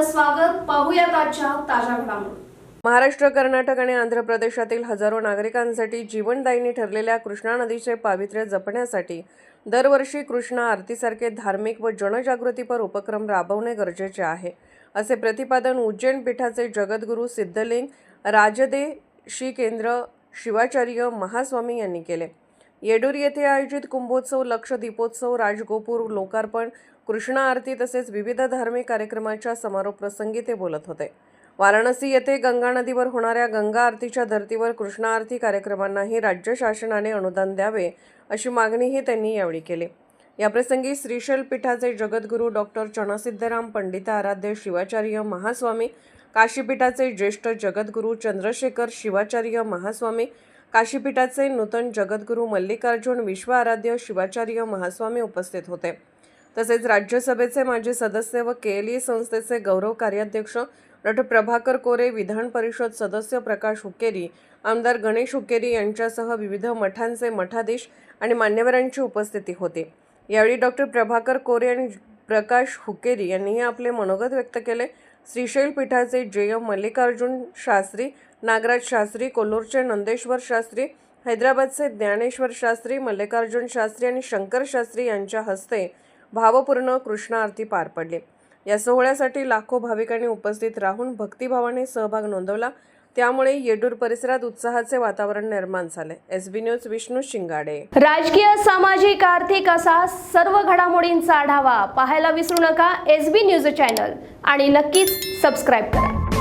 आपलं स्वागत. पाहूयात आजच्या ताज्या घडामोडी. महाराष्ट्र, कर्नाटक आणि आंध्र प्रदेशातील हजारो नागरिकांसाठी जीवनदायिनी ठरलेल्या कृष्णा नदीचे पावित्र्य जपण्यासाठी दरवर्षी कृष्णा आरतीसारखे धार्मिक व जनजागृतीपर उपक्रम राबवणे गरजेचे आहे, असे प्रतिपादन उज्जैन पीठाचे जगद्गुरू सिद्धलिंग राजदेशी केंद्र शिवाचार्य महास्वामी यांनी केले. येडूर येथे आयोजित कुंभोत्सव, लक्ष दीपोत्सव, राजगोपुर लोकार्पण, कृष्णा आरती तसेच विविध धार्मिक कार्यक्रमाच्या समारोप प्रसंगी ते बोलत होते. वाराणसी येथे गंगा नदीवर होणाऱ्या गंगा आरतीच्या धर्तीवर कृष्णा आरती कार्यक्रमांनाही राज्य शासनाने अनुदान द्यावे, अशी मागणीही त्यांनी यावेळी केली. याप्रसंगी श्रीशैल पीठाचे जगद्गुरू डॉक्टर चणसिद्धराम पंडित आराध्य शिवाचार्य महास्वामी, काशीपीठाचे ज्येष्ठ जगद्गुरू चंद्रशेखर शिवाचार्य महास्वामी, काशीपीठाचे नूतन जगद्गुरू मल्लिकार्जुन विश्व आराध्य शिवाचार्य महास्वामी उपस्थित होते. तसेच राज्यसभेचे माजी सदस्य व केएलई संस्थेचे गौरव कार्याध्यक्ष डॉ. प्रभाकर कोरे, विधान परिषद सदस्य प्रकाश हुक्केरी, आमदार गणेश हुक्केरी यांच्यासह विविध मठांचे मठाधीश आणि मान्यवरांची उपस्थिती होती. यावेळी डॉ. प्रभाकर कोरे आणि प्रकाश हुक्केरी यांनीही आपले मनोगत व्यक्त केले. श्रीशैल पीठाचे जे.एम. मल्लिकार्जुन शास्त्री, नागराज शास्त्री, कोल्हापूरचे नंदेश्वर शास्त्री, हैदराबादचे ज्ञानेश्वर शास्त्री, मल्लिकार्जुन शास्त्री आणि शंकर शास्त्री यांच्या हस्ते भावपूर्ण कृष्णा आरती पार पडली. या सोहळ्यासाठी लाखो भाविकांनी उपस्थित राहून भक्तिभावाने सहभाग नोंदवला. त्यामुळे येडूर परिसरात उत्साहाचे वातावरण निर्माण झाले. एसबी न्यूज विष्णू शिंगाडे. राजकीय, सामाजिक, आर्थिक असा सर्व घडामोडींचा आढावा पाहायला विसरू नका एसबी न्यूज चॅनल आणि नक्कीच सबस्क्राईब करा.